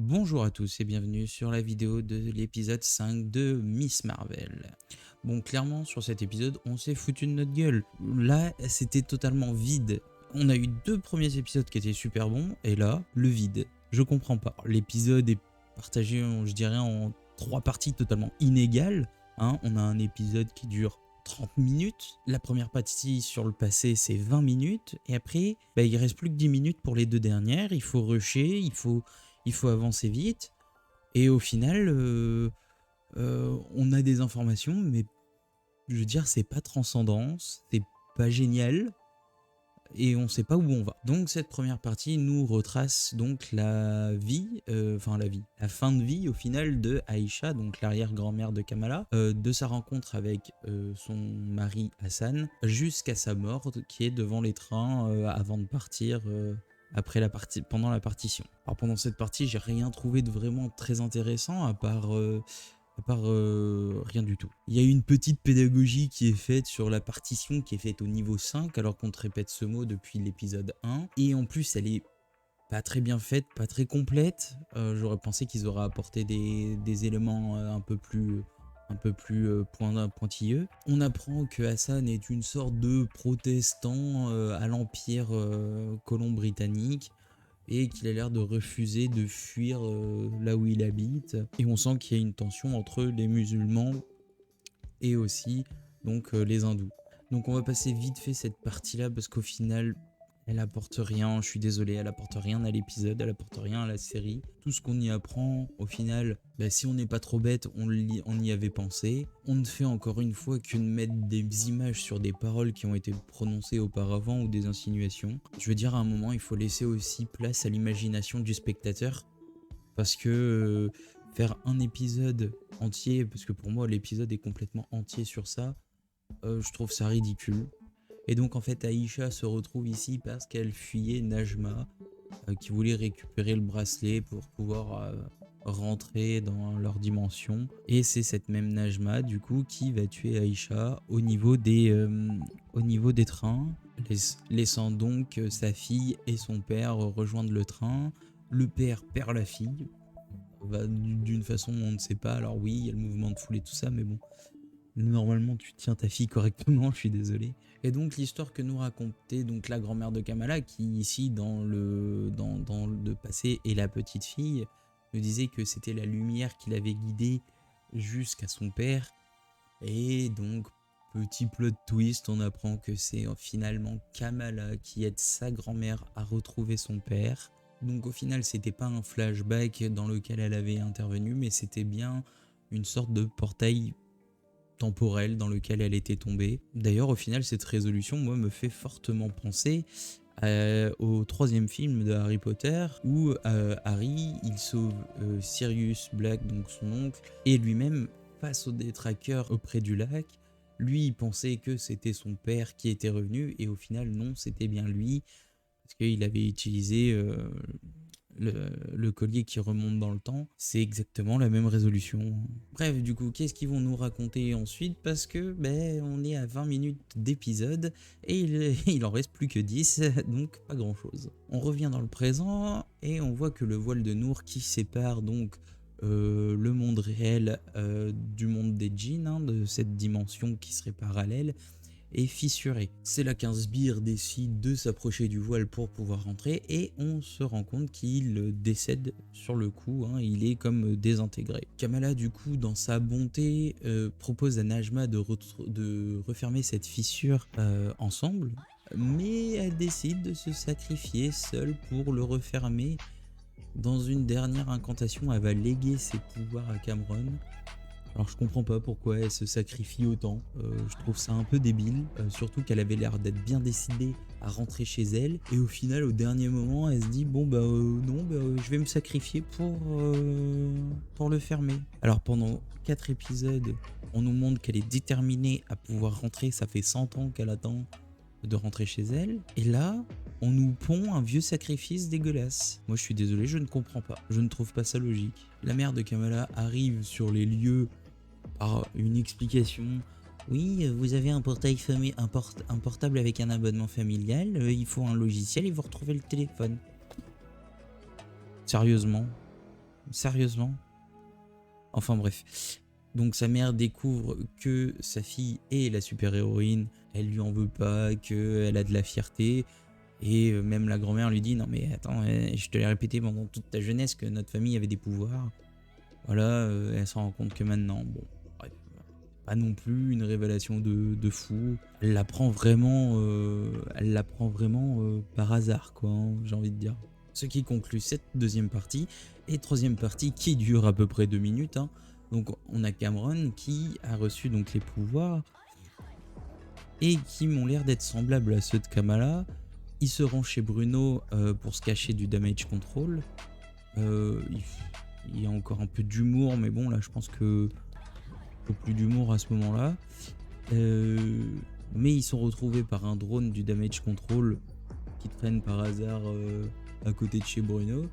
Bonjour à tous et bienvenue sur la vidéo de l'épisode 5 de Miss Marvel. Bon, clairement, sur cet épisode, on s'est foutu de notre gueule. Là, c'était totalement vide. On a eu deux premiers épisodes qui étaient super bons, et là, le vide. Je comprends pas. L'épisode est partagé, je dirais, en trois parties totalement inégales. On a un épisode qui dure 30 minutes. La première partie sur le passé, c'est 20 minutes. Et après, il reste plus que 10 minutes pour les deux dernières. Il faut rusher, il faut avancer vite. Et au final, on a des informations, mais je veux dire, c'est pas transcendant, c'est pas génial, et on sait pas où on va. Donc cette première partie nous retrace donc la vie, la fin de vie au final de Aïcha, donc l'arrière-grand-mère de Kamala, de sa rencontre avec son mari Hassan, jusqu'à sa mort, qui est devant les trains avant de partir. Pendant la partition. Alors pendant cette partie, j'ai rien trouvé de vraiment très intéressant à part rien du tout. Il y a une petite pédagogie qui est faite sur la partition, qui est faite au niveau 5, alors qu'on te répète ce mot depuis l'épisode 1. Et en plus, elle est pas très bien faite, pas très complète. J'aurais pensé qu'ils auraient apporté des éléments un peu plus pointilleux. On apprend que Hassan est une sorte de protestant à l'empire colon britannique, et qu'il a l'air de refuser de fuir là où il habite. Et on sent qu'il y a une tension entre les musulmans et aussi donc les hindous. Donc on va passer vite fait cette partie-là parce qu'au final, elle apporte rien, je suis désolé, elle apporte rien à l'épisode, elle apporte rien à la série. Tout ce qu'on y apprend, au final, si on n'est pas trop bête, on y avait pensé. On ne fait encore une fois que de mettre des images sur des paroles qui ont été prononcées auparavant ou des insinuations. Je veux dire, à un moment, il faut laisser aussi place à l'imagination du spectateur, parce que faire un épisode entier, parce que pour moi l'épisode est complètement entier sur ça, je trouve ça ridicule. Et donc en fait Aïcha se retrouve ici parce qu'elle fuyait Najma, qui voulait récupérer le bracelet pour pouvoir rentrer dans leur dimension. Et c'est cette même Najma du coup qui va tuer Aïcha au niveau des trains, laissant donc sa fille et son père rejoindre le train. Le père perd la fille, d'une façon on ne sait pas. Alors oui, il y a le mouvement de foule et tout ça, mais bon, normalement tu tiens ta fille correctement, je suis désolé. Et donc l'histoire que nous racontait donc la grand-mère de Kamala, qui ici dans le passé est la petite fille, nous disait que c'était la lumière qui l'avait guidée jusqu'à son père. Et donc petit plot twist, on apprend que c'est finalement Kamala qui aide sa grand-mère à retrouver son père. Donc au final, c'était pas un flashback dans lequel elle avait intervenu, mais c'était bien une sorte de portail temporel dans lequel elle était tombée. D'ailleurs, au final, cette résolution, moi, me fait fortement penser au troisième film de Harry Potter, où Harry, il sauve Sirius Black, donc son oncle, et lui-même face aux détraqueurs auprès du lac. Lui, il pensait que c'était son père qui était revenu, et au final, non, c'était bien lui, parce qu'il avait utilisé le collier qui remonte dans le temps. C'est exactement la même résolution. Bref, du coup, qu'est-ce qu'ils vont nous raconter ensuite? Parce que on est à 20 minutes d'épisode et il en reste plus que 10, donc pas grand chose. On revient dans le présent et on voit que le voile de Nour qui sépare donc le monde réel du monde des djinns, de cette dimension qui serait parallèle, est fissuré. C'est là qu'un sbire décide de s'approcher du voile pour pouvoir rentrer, et on se rend compte qu'il décède sur le coup, il est comme désintégré. Kamala du coup dans sa bonté propose à Najma de refermer cette fissure ensemble, mais elle décide de se sacrifier seule pour le refermer. Dans une dernière incantation, elle va léguer ses pouvoirs à Cameron. Alors je comprends pas pourquoi elle se sacrifie autant, je trouve ça un peu débile, surtout qu'elle avait l'air d'être bien décidée à rentrer chez elle, et au final au dernier moment elle se dit bon non, je vais me sacrifier pour le fermer. Alors pendant 4 épisodes, on nous montre qu'elle est déterminée à pouvoir rentrer, ça fait 100 ans qu'elle attend de rentrer chez elle, et là on nous pond un vieux sacrifice dégueulasse. Moi je suis désolé, je ne comprends pas, je ne trouve pas ça logique. La mère de Kamala arrive sur les lieux par une explication. Oui, vous avez un portail un portable avec un abonnement familial, il faut un logiciel et vous retrouvez le téléphone. Sérieusement, Sérieusement? Enfin bref. Donc sa mère découvre que sa fille est la super-héroïne, elle lui en veut pas, qu'elle a de la fierté. Et même la grand-mère lui dit: non mais attends, je te l'ai répété pendant toute ta jeunesse que notre famille avait des pouvoirs. Voilà, elle s'en rend compte que maintenant. Bon, bref, pas non plus une révélation de fou. Elle l'apprend vraiment, par hasard, quoi, hein, j'ai envie de dire. Ce qui conclut cette deuxième partie. Et troisième partie qui dure à peu près 2 minutes. Hein. Donc on a Cameron qui a reçu donc les pouvoirs et qui m'ont l'air d'être semblables à ceux de Kamala. Il se rend chez Bruno pour se cacher du damage control. Il y a encore un peu d'humour, mais bon là je pense que faut plus d'humour à ce moment-là. Mais ils sont retrouvés par un drone du damage control qui traîne par hasard à côté de chez Bruno.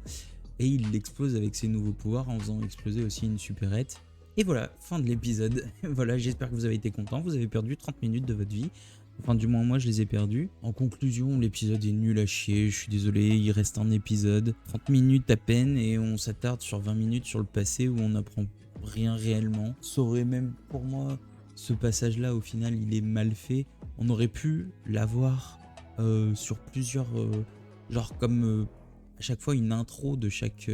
Et il l'explose avec ses nouveaux pouvoirs en faisant exploser aussi une supérette. Et voilà, fin de l'épisode. Voilà, j'espère que vous avez été contents. Vous avez perdu 30 minutes de votre vie. Enfin, du moins, moi, je les ai perdus. En conclusion, l'épisode est nul à chier. Je suis désolé, il reste un épisode. 30 minutes à peine et on s'attarde sur 20 minutes sur le passé où on n'apprend rien réellement. Ça aurait même, pour moi, ce passage-là, au final, il est mal fait. On aurait pu l'avoir sur plusieurs... genre comme... à chaque fois une intro de chaque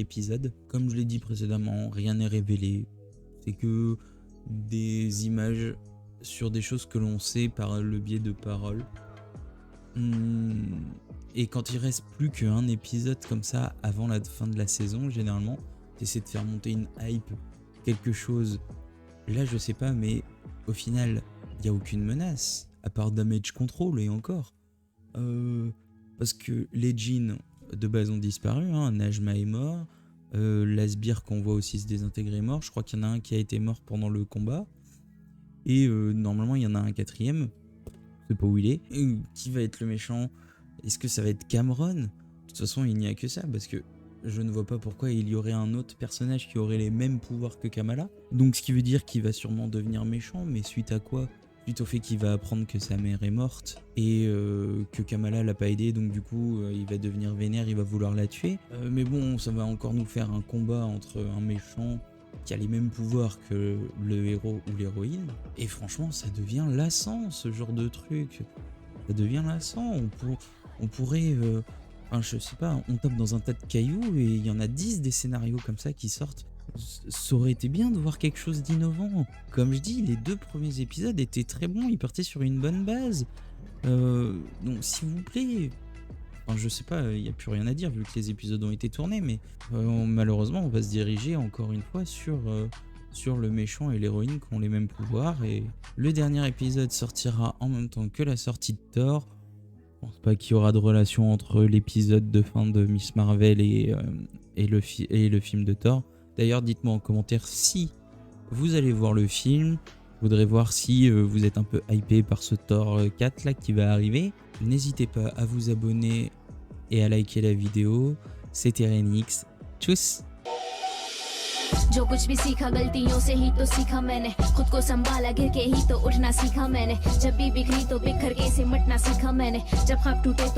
épisode. Comme je l'ai dit précédemment, rien n'est révélé. C'est que des images sur des choses que l'on sait par le biais de paroles. Et quand il reste plus qu'un épisode comme ça avant la fin de la saison, généralement, t'essaies de faire monter une hype, quelque chose. Là, je sais pas, mais au final, il n'y a aucune menace, à part damage control et encore. Parce que les jeans de base ont disparu, hein. Najma est mort, l'Asbir qu'on voit aussi se désintégrer est mort, je crois qu'il y en a un qui a été mort pendant le combat, et normalement il y en a un quatrième, je sais pas où il est. Et qui va être le méchant? Est-ce que ça va être Cameron? De toute façon il n'y a que ça, parce que je ne vois pas pourquoi il y aurait un autre personnage qui aurait les mêmes pouvoirs que Kamala, donc ce qui veut dire qu'il va sûrement devenir méchant, mais suite à quoi? Suite au fait qu'il va apprendre que sa mère est morte et que Kamala l'a pas aidé, donc du coup il va devenir vénère, il va vouloir la tuer. Mais bon, ça va encore nous faire un combat entre un méchant qui a les mêmes pouvoirs que le héros ou l'héroïne. Et franchement, ça devient lassant ce genre de truc. Ça devient lassant. On pourrait... enfin, je sais pas, on tape dans un tas de cailloux et il y en a 10 des scénarios comme ça qui sortent. Ça aurait été bien de voir quelque chose d'innovant. Comme je dis, les 2 premiers épisodes étaient très bons, ils partaient sur une bonne base. Donc s'il vous plaît, enfin, je sais pas, il n'y a plus rien à dire vu que les épisodes ont été tournés, mais malheureusement on va se diriger encore une fois sur le méchant et l'héroïne qui ont les mêmes pouvoirs. Et le dernier épisode sortira en même temps que la sortie de Thor. Je pense pas qu'il y aura de relation entre l'épisode de fin de Miss Marvel et le film de Thor. D'ailleurs, dites-moi en commentaire si vous allez voir le film. Je voudrais voir si vous êtes un peu hypé par ce Thor 4 là qui va arriver. N'hésitez pas à vous abonner et à liker la vidéo. C'était Renix. Tchuss! जो कुछ भी सीखा गलतियों से ही तो सीखा मैंने खुद को संभाला गिर के ही तो उठना सीखा मैंने जब भी बिखरी तो बिखर के सिमटना सीखा मैंने जब ख्वाब टूटे